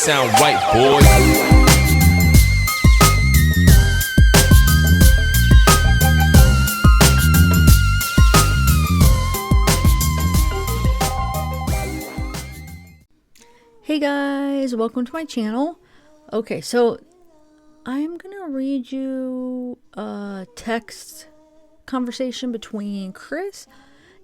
sound right, boys. Hey guys, welcome to my channel. Okay, so I'm gonna read you a text conversation between Chris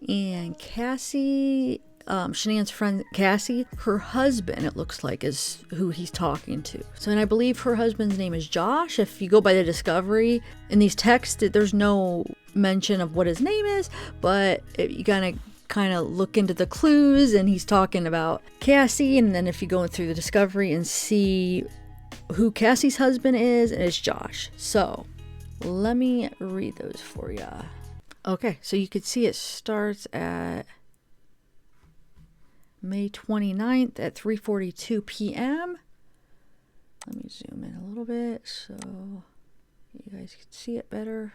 and Cassie, Shanann's friend Cassie. Her husband, it looks like, is who he's talking to. So, and I believe her husband's name is Josh. If you go by the discovery in these texts, there's no mention of what his name is, but you gotta kind of look into the clues, and he's talking about Cassie, and then if you go through the discovery and see who Cassie's husband is, it's Josh. So let me read those for you. Okay, so you can see it starts at May 29th at 3:42 p.m. Let me zoom in a little bit so you guys can see it better.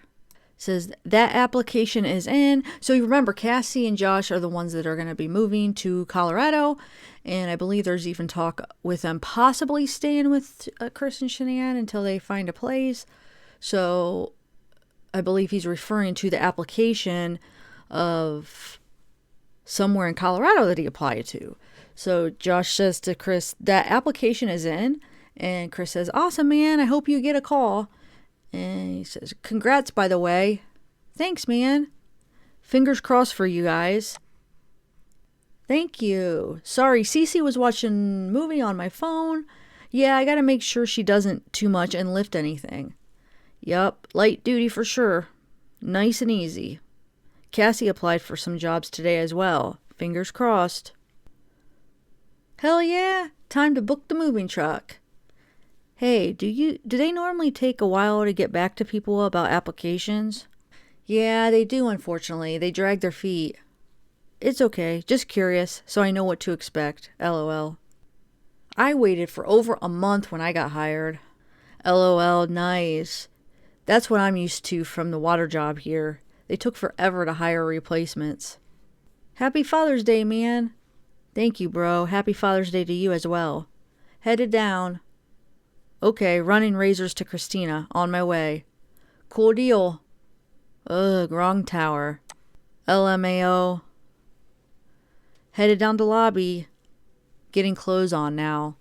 Says that application is in. So you remember, Cassie and Josh are the ones that are going to be moving to Colorado, and I believe there's even talk with them possibly staying with Chris and Shanann until they find a place. So I believe he's referring to the application of somewhere in Colorado that he applied to. So Josh says to Chris, that application is in, and Chris says, awesome, man, I hope you get a call. And he says, congrats, by the way. Thanks, man. Fingers crossed for you guys. Thank you. Sorry, Cece was watching a movie on my phone. Yeah, I gotta make sure she doesn't too much and lift anything. Yup, light duty for sure. Nice and easy. Cassie applied for some jobs today as well. Fingers crossed. Hell yeah, time to book the moving truck. Hey, do they normally take a while to get back to people about applications? Yeah, they do, unfortunately. They drag their feet. It's okay, just curious, so I know what to expect. LOL. I waited for over a month when I got hired. LOL, nice. That's what I'm used to from the water job here. They took forever to hire replacements. Happy Father's Day, man. Thank you, bro. Happy Father's Day to you as well. Headed down. Okay, running razors to Christina. On my way. Cool deal. Ugh, wrong tower. LMAO. Headed down to lobby. Getting clothes on now.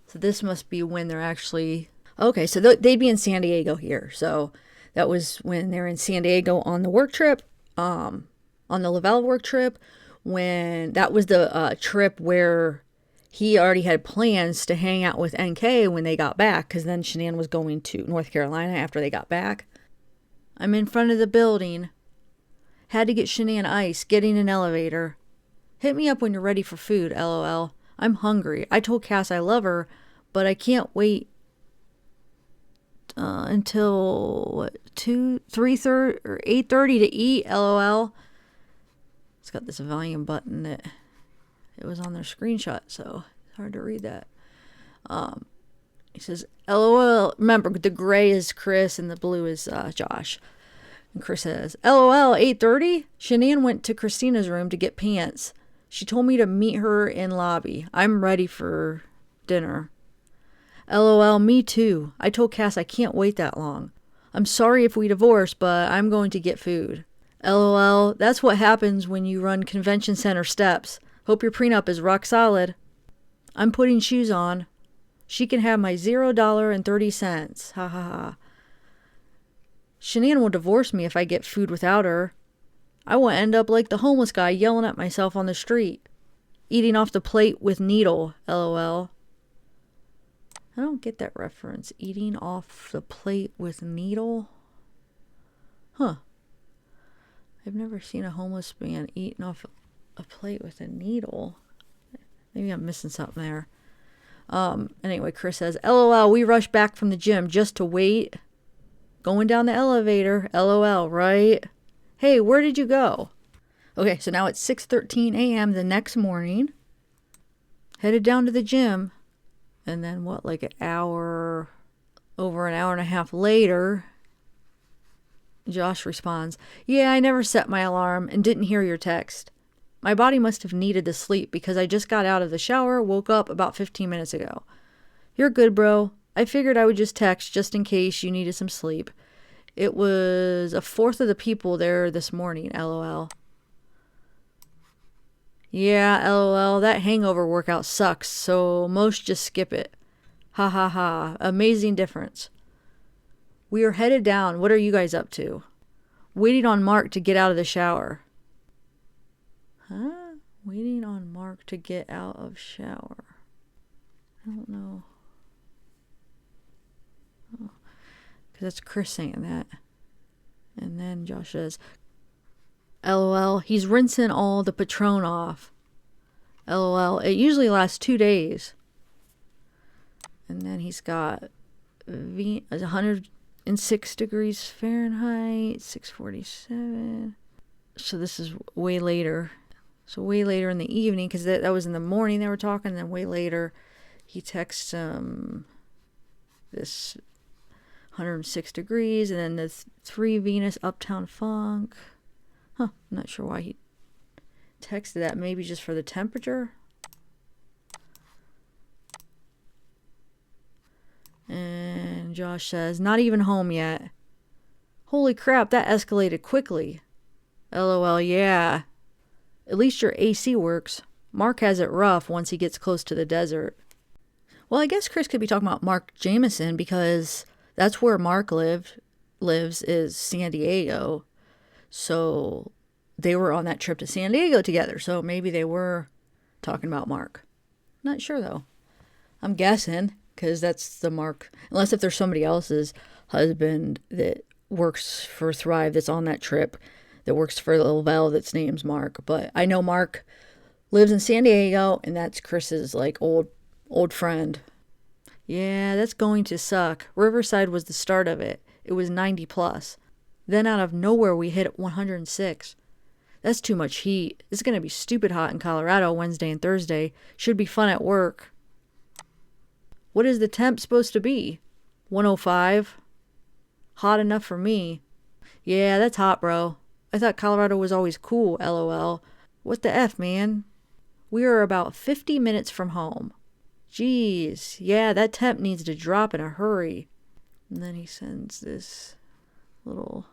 So this must be when they're actually... Okay, so they'd be in San Diego here. So that was when they're in San Diego on the work trip. On the Lavelle work trip. When that was the trip where... he already had plans to hang out with NK when they got back, because then Shanann was going to North Carolina after they got back. I'm in front of the building. Had to get Shanann ice, getting an elevator. Hit me up when you're ready for food, LOL. I'm hungry. I told Cass I love her, but I can't wait until 3:30 or 8:30 to eat, LOL. It's got this volume button that... it was on their screenshot, so it's hard to read that. He says, LOL. Remember, the gray is Chris and the blue is Josh. And Chris says, LOL, 8:30? Shanann went to Christina's room to get pants. She told me to meet her in lobby. I'm ready for dinner. LOL, me too. I told Cass I can't wait that long. I'm sorry if we divorce, but I'm going to get food. LOL, that's what happens when you run convention center steps. Hope your prenup is rock solid. I'm putting shoes on. She can have my $0.30. Ha ha ha. Shanann will divorce me if I get food without her. I will end up like the homeless guy yelling at myself on the street. Eating off the plate with needle. LOL. I don't get that reference. Eating off the plate with needle? Huh. I've never seen a homeless man eating off a plate with a needle. Maybe I'm missing something there. Anyway, Chris says, LOL, we rushed back from the gym just to wait. Going down the elevator. LOL, right? Hey, where did you go? Okay, so now it's 6:13 a.m. the next morning. Headed down to the gym. And then what, like over an hour and a half later, Josh responds, yeah, I never set my alarm and didn't hear your text. My body must have needed the sleep because I just got out of the shower, woke up about 15 minutes ago. You're good, bro. I figured I would just text just in case you needed some sleep. It was a fourth of the people there this morning, lol. Yeah, lol, that hangover workout sucks, so most just skip it. Ha ha ha, amazing difference. We are headed down. What are you guys up to? Waiting on Mark to get out of the shower. Huh? Waiting on Mark to get out of shower. I don't know. Oh, because that's Chris saying that. And then Josh says, LOL, he's rinsing all the Patron off. LOL, it usually lasts 2 days. And then he's got 106 degrees Fahrenheit, 647. So this is way later. So way later in the evening, because that was in the morning they were talking, and then way later he texts this 106 degrees, and then the 3 Venus Uptown Funk. Huh, I'm not sure why he texted that. Maybe just for the temperature. And Josh says, not even home yet. Holy crap, that escalated quickly. LOL, yeah. At least your AC works. Mark has it rough once he gets close to the desert. Well, I guess Chris could be talking about Mark Jameson because that's where Mark lives is San Diego. So they were on that trip to San Diego together. So maybe they were talking about Mark. Not sure though. I'm guessing because that's the Mark. Unless if there's somebody else's husband that works for Thrive that's on that trip that works for Lavelle that's name's Mark. But I know Mark lives in San Diego and that's Chris's like old friend. Yeah, that's going to suck. Riverside was the start of it. It was 90 plus. Then out of nowhere we hit 106. That's too much heat. It's going to be stupid hot in Colorado Wednesday and Thursday. Should be fun at work. What is the temp supposed to be? 105? Hot enough for me. Yeah, that's hot, bro. I thought Colorado was always cool, lol. What the F, man? We are about 50 minutes from home. Jeez, yeah, that temp needs to drop in a hurry. And then he sends this little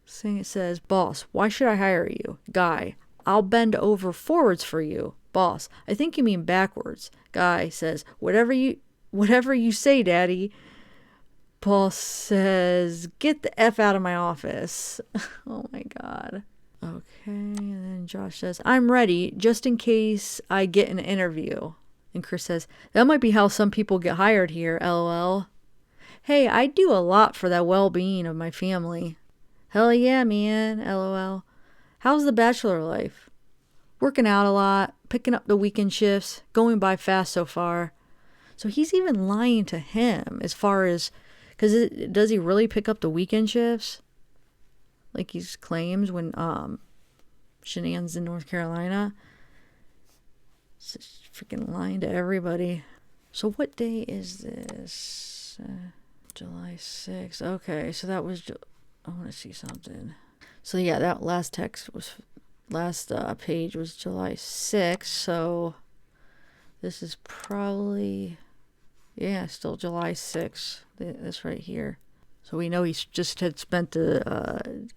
thing. It says, boss, why should I hire you? Guy, I'll bend over forwards for you. Boss, I think you mean backwards. Guy says, whatever you say, daddy. Boss says, get the F out of my office. Oh my God. Okay, and then Josh says, I'm ready just in case I get an interview. And Chris says, that might be how some people get hired here, lol. Hey, I do a lot for the well-being of my family. Hell yeah, man, lol. How's the bachelor life? Working out a lot, picking up the weekend shifts, going by fast so far. So he's even lying to him as far as, because does he really pick up the weekend shifts? Like he claims when Shanann's in North Carolina. It's just freaking lying to everybody. So what day is this? July 6th. Okay, so that was, I want to see something. So yeah, that last page was July 6th. So this is probably, yeah, still July 6th. This right here. So we know he just had spent the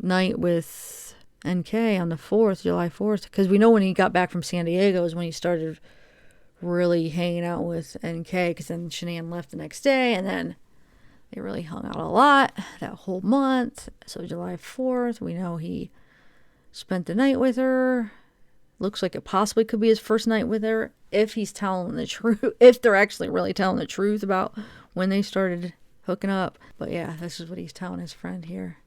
night with NK on the 4th, July 4th. Because we know when he got back from San Diego is when he started really hanging out with NK. Because then Shanann left the next day. And then they really hung out a lot that whole month. So July 4th, we know he spent the night with her. Looks like it possibly could be his first night with her. If he's telling the truth. If they're actually really telling the truth about when they started hooking up. But yeah, this is what he's telling his friend here.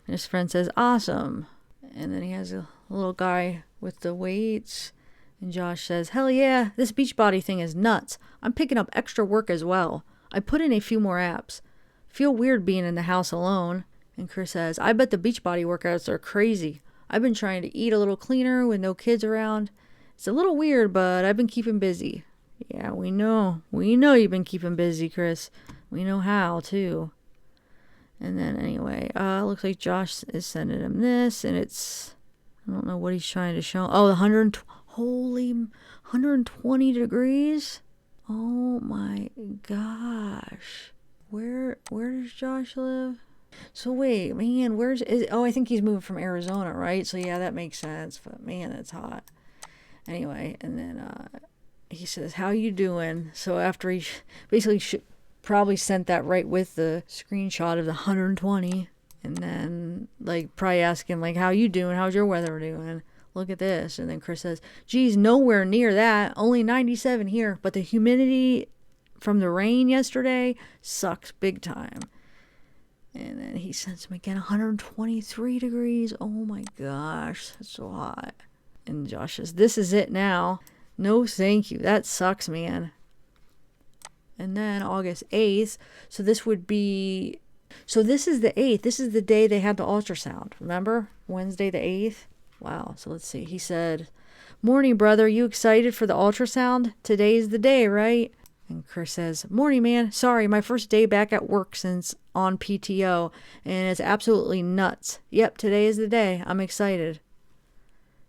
And his friend says, awesome. And then he has a little guy with the weights. And Josh says, hell yeah, this Beachbody thing is nuts. I'm picking up extra work as well. I put in a few more apps. Feel weird being in the house alone. And Chris says, I bet the Beachbody workouts are crazy. I've been trying to eat a little cleaner with no kids around. It's a little weird, but I've been keeping busy. Yeah, we know. We know you've been keeping busy, Chris. We know how, too. And then, anyway, looks like Josh is sending him this, and it's I don't know what he's trying to show. Oh, 120 degrees. Oh my gosh. Where does Josh live? So wait, man, I think he's moving from Arizona, right? So yeah, that makes sense. But man, it's hot. Anyway, and then he says, "How you doing?" So after he basically probably sent that right with the screenshot of the 120, and then like probably asking like, "How you doing? How's your weather doing? Look at this." And then Chris says, "Geez, nowhere near that. Only 97 here, but the humidity from the rain yesterday sucks big time." And then he sends him again 123 degrees. Oh my gosh, that's so hot. And Josh says, "This is it now. No, thank you. That sucks, man." And then August 8th. So this is the 8th. This is the day they had the ultrasound. Remember? Wednesday the 8th. Wow. So let's see. He said, "Morning, brother. You excited for the ultrasound? Today's the day, right?" And Chris says, "Morning, man. Sorry, my first day back at work since on PTO, and it's absolutely nuts. Yep, today is the day. I'm excited."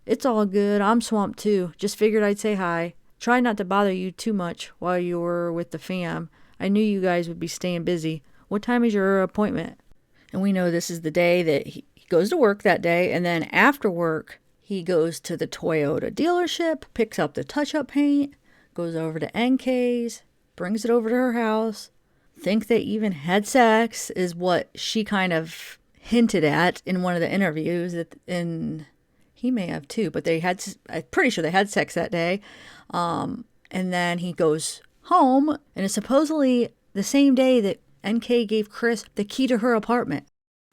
"It's all good. I'm swamped too. Just figured I'd say hi. Try not to bother you too much while you were with the fam. I knew you guys would be staying busy. What time is your appointment?" And we know this is the day that he goes to work that day, and then after work, he goes to the Toyota dealership, picks up the touch-up paint, goes over to NK's, brings it over to her house. Think they even had sex is what she kind of hinted at in one of the interviews. He may have too, but I'm pretty sure they had sex that day. And then he goes home, and it's supposedly the same day that NK gave Chris the key to her apartment.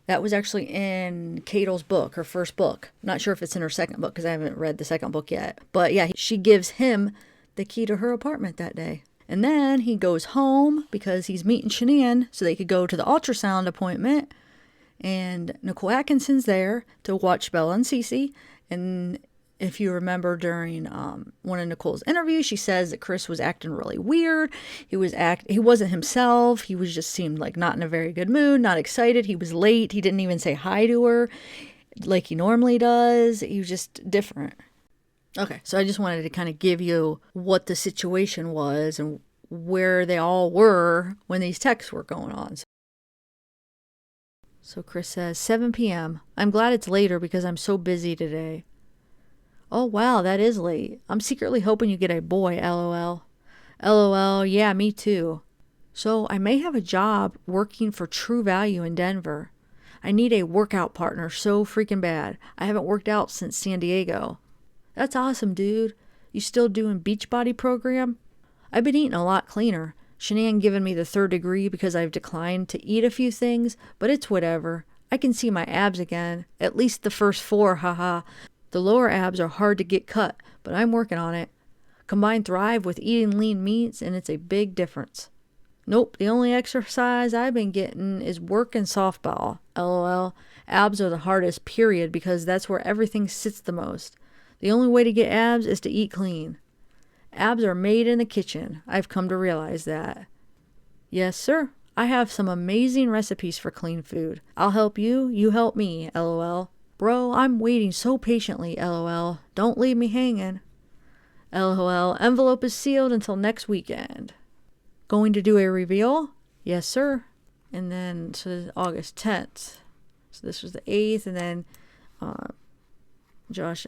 That was actually in Cato's book, her first book. I'm not sure if it's in her second book because I haven't read the second book yet. But yeah, she gives him the key to her apartment that day. And then he goes home because he's meeting Shanann so they could go to the ultrasound appointment. And Nicole Atkinson's there to watch Bella and Cece. And if you remember during one of Nicole's interviews, she says that Chris was acting really weird. He wasn't himself. He was just seemed like not in a very good mood, not excited. He was late. He didn't even say hi to her like he normally does. He was just different. Okay, so I just wanted to kind of give you what the situation was and where they all were when these texts were going on. So Chris says, 7 p.m. I'm glad it's later because I'm so busy today. Oh, wow, that is late. I'm secretly hoping you get a boy, LOL. LOL, yeah, me too. So I may have a job working for True Value in Denver. I need a workout partner so freaking bad. I haven't worked out since San Diego. That's awesome, dude. You still doing Beachbody program? I've been eating a lot cleaner. Shanann giving me the 3rd degree because I've declined to eat a few things, but it's whatever. I can see my abs again. At least the first 4, haha. The lower abs are hard to get cut, but I'm working on it. Combine Thrive with eating lean meats, and it's a big difference. Nope, the only exercise I've been getting is working softball. LOL. Abs are the hardest, period, because that's where everything sits the most. The only way to get abs is to eat clean. Abs are made in the kitchen. I've come to realize that. Yes, sir. I have some amazing recipes for clean food. I'll help you. You help me. LOL. Bro, I'm waiting so patiently. LOL. Don't leave me hanging. LOL. Envelope is sealed until next weekend. Going to do a reveal? Yes, sir. And then, so this is August 10th. So this was the 8th, and then Josh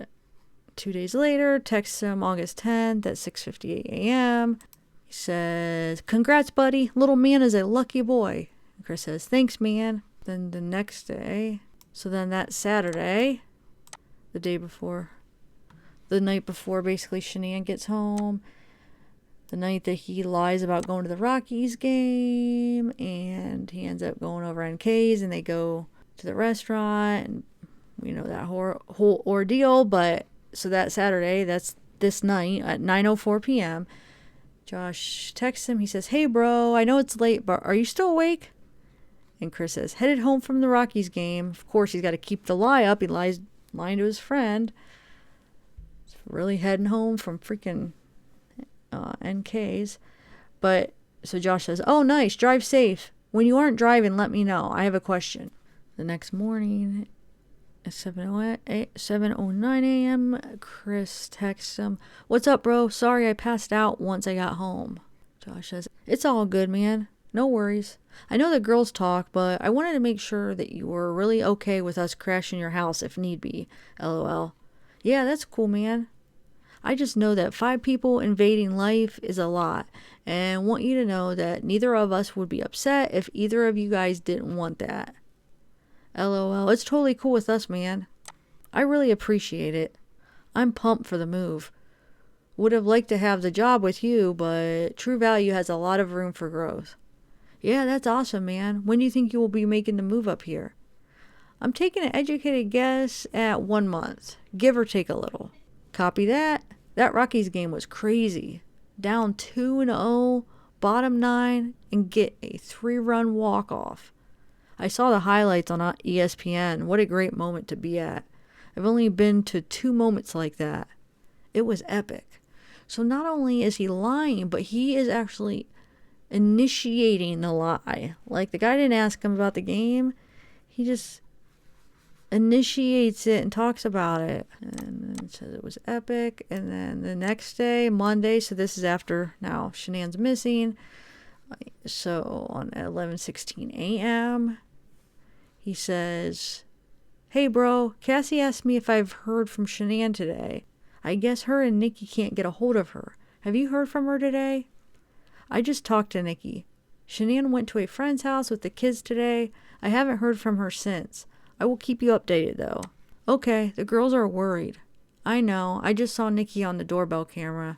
2 days later, texts him August 10th at 6:58 a.m. He says, "Congrats, buddy. Little man is a lucky boy." And Chris says, "Thanks, man." Then the next day, so then that Saturday, the night before basically Shanann gets home, the night that he lies about going to the Rockies game, and he ends up going over NK's, and they go to the restaurant, and we know that whole ordeal, but so that Saturday, that's this night at 9:04 p.m., Josh texts him. He says, "Hey, bro, I know it's late, but are you still awake?" And Chris says, "Headed home from the Rockies game." Of course, he's got to keep the lie up. He lies lying to his friend. He's really heading home from freaking NK's. But so Josh says, "Oh, nice. Drive safe. When you aren't driving, let me know. I have a question." The next morning, At 7:09 a.m., Chris texts him, "What's up, bro? Sorry I passed out once I got home." Josh says, "It's all good, man. No worries. I know the girls talk, but I wanted to make sure that you were really okay with us crashing your house if need be. LOL. Yeah, that's cool, man. I just know that 5 people invading life is a lot, and want you to know that neither of us would be upset if either of you guys didn't want that. LOL. It's totally cool with us, man. I really appreciate it. I'm pumped for the move. Would have liked to have the job with you, but True Value has a lot of room for growth. Yeah, that's awesome, man. When do you think you will be making the move up here? I'm taking an educated guess at 1 month, give or take a little. Copy that. That Rockies game was crazy. Down 2-0, bottom 9, and get a 3-run walk-off. I saw the highlights on ESPN. What a great moment to be at. I've only been to 2 moments like that. It was epic. So not only is he lying, but he is actually initiating the lie. Like, the guy didn't ask him about the game. He just initiates it and talks about it. And then says it was epic. And then the next day, Monday, so this is after now Shanann's missing. So on 11:16 a.m., he says, "Hey bro, Cassie asked me if I've heard from Shanann today. I guess her and Nikki can't get a hold of her. Have you heard from her today?" I just talked to Nikki. Shanann went to a friend's house with the kids today. I haven't heard from her since. I will keep you updated though. Okay, the girls are worried. I know, I just saw Nikki on the doorbell camera.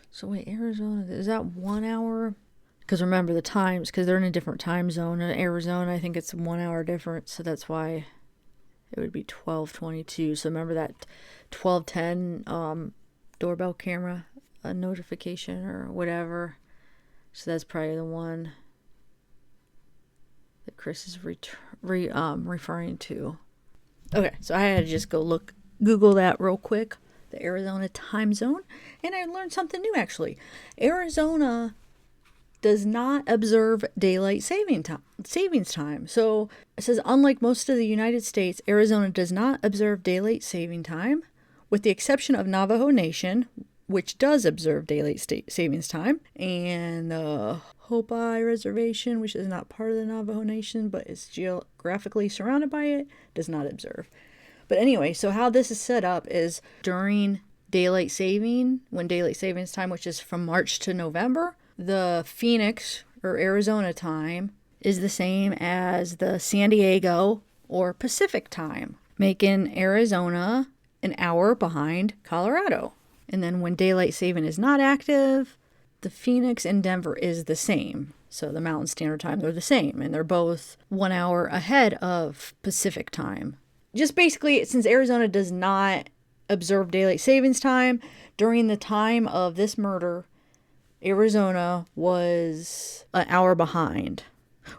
So wait, Arizona, is that 1 hour? Because remember the times, because they're in a different time zone. In Arizona, I think it's 1 hour difference, so that's why it would be 12:22. So remember that 12:10 doorbell camera notification or whatever. So that's probably the one that Chris is referring to. Okay, so I had to just Google that real quick, the Arizona time zone, and I learned something new actually. Arizona does not observe daylight savings time. So it says, unlike most of the United States, Arizona does not observe daylight saving time, with the exception of Navajo Nation, which does observe daylight savings time, and the Hopi Reservation, which is not part of the Navajo Nation, but is geographically surrounded by it, does not observe. But anyway, so how this is set up is during daylight saving, when daylight savings time, which is from March to November, the Phoenix or Arizona time is the same as the San Diego or Pacific time, making Arizona an hour behind Colorado. And then when daylight saving is not active, the Phoenix and Denver is the same. So the Mountain Standard Time, they're the same, and they're both 1 hour ahead of Pacific time. Just basically, since Arizona does not observe daylight savings time, during the time of this murder, Arizona was an hour behind.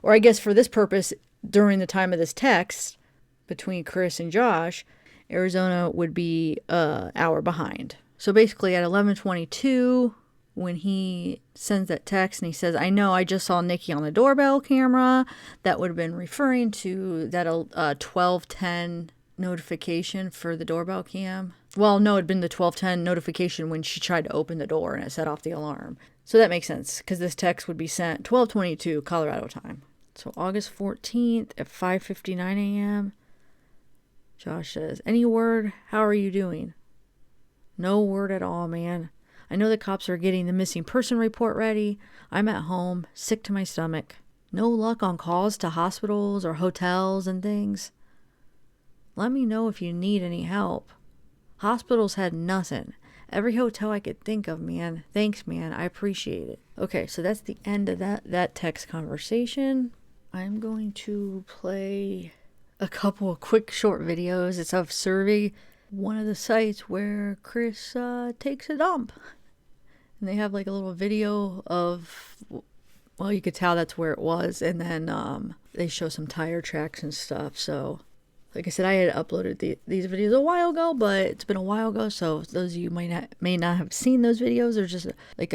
Or I guess for this purpose, during the time of this text between Chris and Josh, Arizona would be an hour behind. So basically at 11:22, when he sends that text and he says, I know, I just saw Nikki on the doorbell camera, that would have been referring to that 12:10 notification for the doorbell cam. Well, no, it'd been the 12:10 notification when she tried to open the door and it set off the alarm. So that makes sense, because this text would be sent 12:22 Colorado time. So August 14th at 5:59 a.m., Josh says, any word? How are you doing? No word at all, man. I know the cops are getting the missing person report ready. I'm at home, sick to my stomach. No luck on calls to hospitals or hotels and things. Let me know if you need any help. Hospitals had nothing. Every hotel I could think of, man. Thanks, man. I appreciate it. Okay, so that's the end of that text conversation. I'm going to play a couple of quick short videos. It's of Cervi, one of the sites where Chris takes a dump. And they have like a little video of, well, you could tell that's where it was. And then they show some tire tracks and stuff. So, like I said, I had uploaded these videos a while ago, but it's been a while ago. So those of you may not have seen those videos. There's just like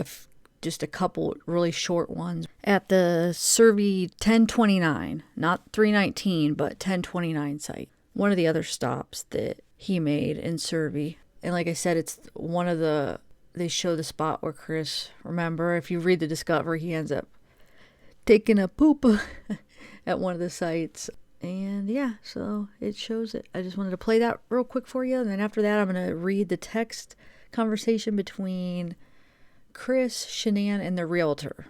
just a couple really short ones at the Cervi 1029, not 319, but 1029 site. one of the other stops that he made in Cervi. And like I said, it's one of the, they show the spot where Chris, remember, if you read the discovery, he ends up taking a poop at one of the sites. And yeah, so it shows it. I just wanted to play that real quick for you. And then after that, I'm going to read the text conversation between Chris, Shanann, and the Realtor.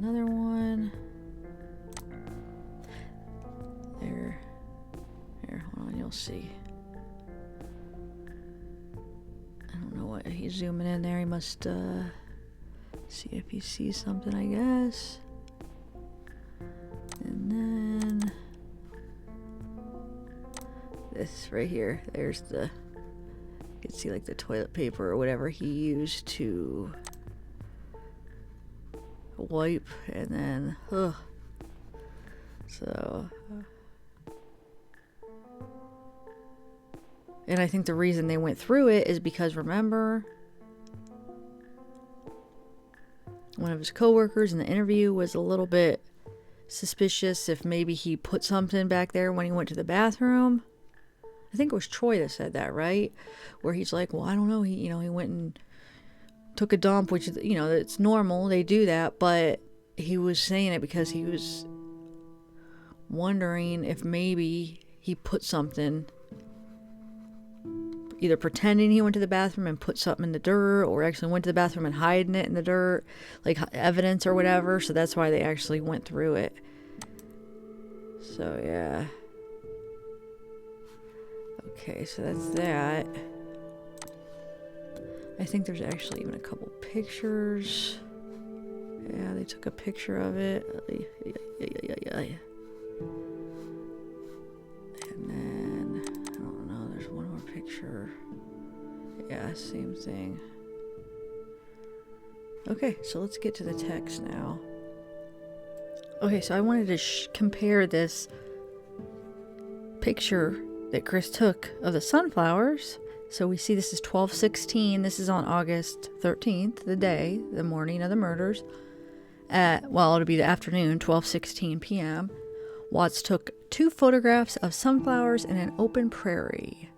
Another one. There. Here, hold on, you'll see. I don't know what he's zooming in there. He must see if he sees something, I guess. And then this right here. There's the, you can see like the toilet paper or whatever he used to wipe, and then so and I think the reason they went through it is because, remember, one of his coworkers in the interview was a little bit suspicious if maybe he put something back there when he went to the bathroom. I think it was Troy that said that, right? Where he's like, well, I don't know, he went and took a dump, which, it's normal, they do that, but he was saying it because he was wondering if maybe he put something, either pretending he went to the bathroom and put something in the dirt, or actually went to the bathroom and hiding it in the dirt, like evidence or whatever. So that's why they actually went through it. So yeah. Okay, so that's that. I think there's actually even a couple pictures. Yeah, they took a picture of it. Yeah. And then, I don't know, there's one more picture. Yeah, same thing. Okay, so let's get to the text now. Okay, so I wanted to compare this picture that Chris took of the sunflowers. So we see this is 12/16. This is on August 13th, the morning of the murders. It'll be the afternoon, 12:16 p.m. Watts took 2 photographs of sunflowers in an open prairie.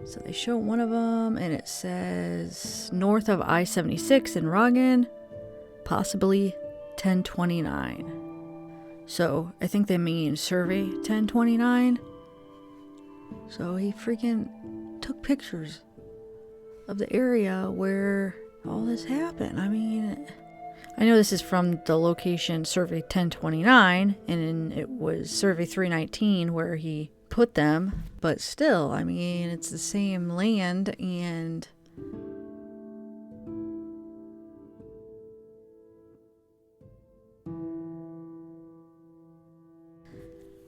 So they show one of them, and it says north of I-76 in Rockies, possibly 1029. So I think they mean Cervi 1029. So he freaking took pictures of the area where all this happened. I mean, I know this is from the location Cervi 1029, and it was Cervi 319 where he put them, but still, I mean, it's the same land. And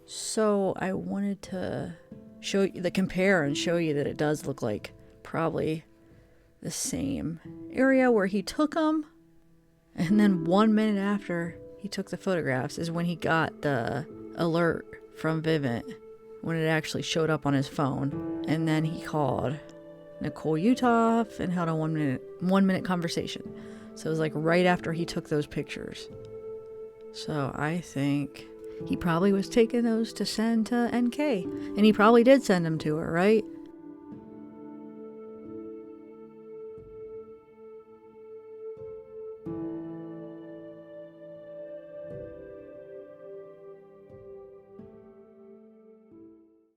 so I wanted to show you the compare and show you that it does look like probably the same area where he took them. And then 1 minute after he took the photographs is when he got the alert from Vivint, when it actually showed up on his phone. And then he called Nicole Uthoff and held a 1 minute conversation. So it was like right after he took those pictures. So I think he probably was taking those to send to NK. And he probably did send them to her, right?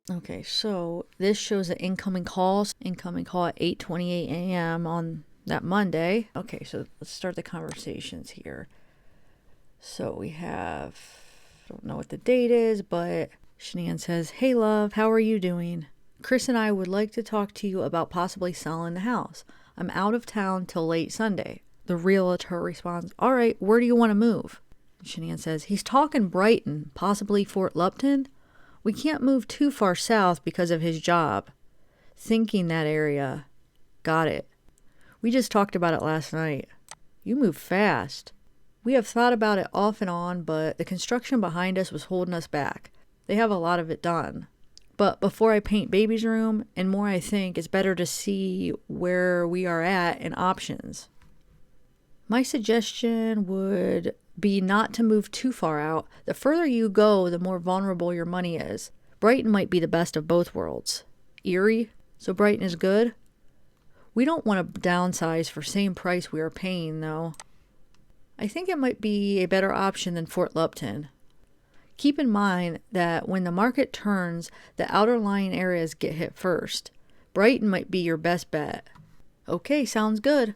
Okay, so this shows an incoming call at 8:28 a.m. on that Monday. Okay, so let's start the conversations here. So we have, I don't know what the date is, but Shanann says, "Hey love, how are you doing? Chris and I would like to talk to you about possibly selling the house. I'm out of town till late Sunday." The realtor responds, "All right, where do you want to move?" Shanann says, "He's talking Brighton, possibly Fort Lupton. We can't move too far south because of his job. Thinking that area. Got it. We just talked about it last night. You move fast. We have thought about it off and on, but the construction behind us was holding us back. They have a lot of it done. But before I paint baby's room and more, I think it's better to see where we are at and options. My suggestion would be not to move too far out. The further you go, the more vulnerable your money is. Brighton might be the best of both worlds. Erie, so Brighton is good. We don't want to downsize for same price we are paying, though. I think it might be a better option than Fort Lupton. Keep in mind that when the market turns, the outer lying areas get hit first. Brighton might be your best bet." Okay, sounds good.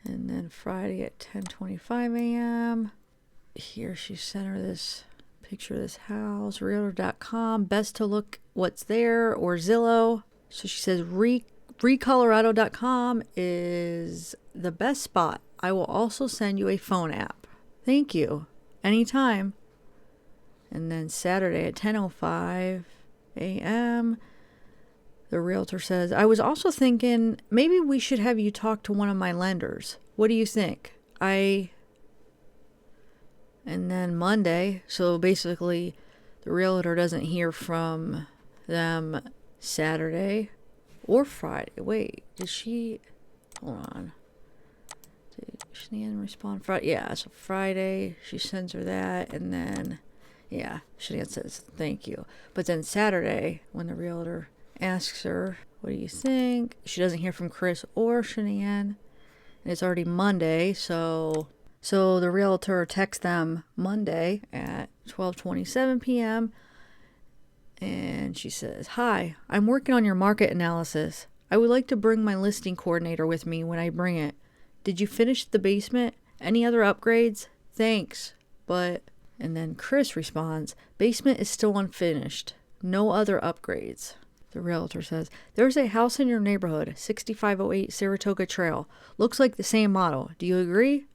And then Friday at 10:25 a.m. Here she sent her this picture of this house. Realtor.com. Best to look what's there, or Zillow. So she says recolorado.com is the best spot. I will also send you a phone app. Thank you. Anytime. And then Saturday at 10:05 a.m. the realtor says, "I was also thinking maybe we should have you talk to one of my lenders. What do you think?" And then Monday, so basically the realtor doesn't hear from them Saturday or Friday. Wait, did she, hold on. Did Shanann respond Friday? Yeah, so Friday, she sends her that, and then, yeah, Shanann says, "Thank you." But then Saturday, when the realtor asks her, "What do you think?" she doesn't hear from Chris or Shanann. And it's already Monday, so the realtor texts them Monday at 12:27 p.m. And she says, "Hi, I'm working on your market analysis. I would like to bring my listing coordinator with me when I bring it. Did you finish the basement? Any other upgrades? Thanks, but..." And then Chris responds, "Basement is still unfinished. No other upgrades." The realtor says, "There's a house in your neighborhood, 6508 Saratoga Trail. Looks like the same model. Do you agree?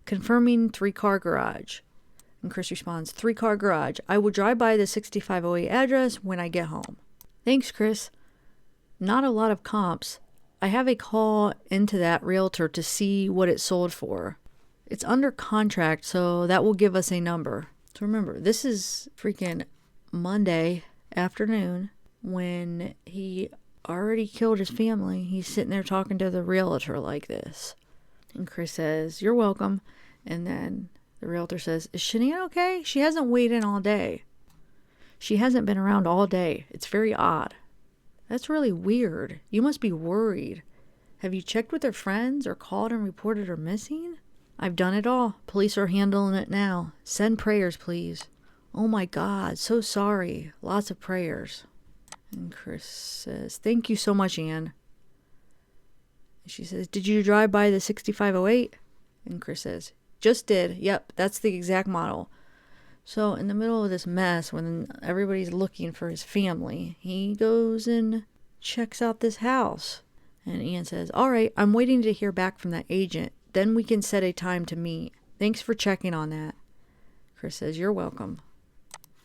Confirming 3-car garage." And Chris responds, "3-car garage. I will drive by the 6508 address when I get home." Thanks, Chris. Not a lot of comps. I have a call into that realtor to see what it sold for. It's under contract, so that will give us a number. So remember, this is freaking Monday afternoon when he already killed his family. He's sitting there talking to the realtor like this. And Chris says, "You're welcome." And then the realtor says, "Is Shanann okay? She hasn't weighed in all day. She hasn't been around all day. It's very odd." That's really weird. You must be worried. Have you checked with her friends or called and reported her missing? I've done it all. Police are handling it now. Send prayers, please. Oh my God, so sorry. Lots of prayers. And Chris says, "Thank you so much, Ann." She says, "Did you drive by the 6508? And Chris says, "Just did. Yep, that's the exact model." So in the middle of this mess, when everybody's looking for his family, he goes and checks out this house. And Ann says, "All right, I'm waiting to hear back from that agent. Then we can set a time to meet. Thanks for checking on that." Chris says, "You're welcome."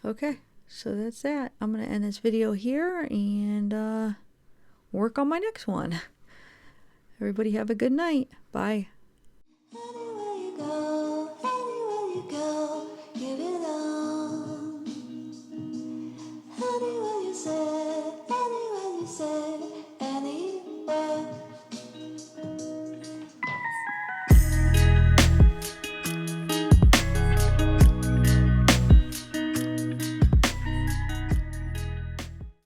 Okay, so that's that. I'm going to end this video here and work on my next one. Everybody have a good night. Bye. Anywhere you go, anywhere you go.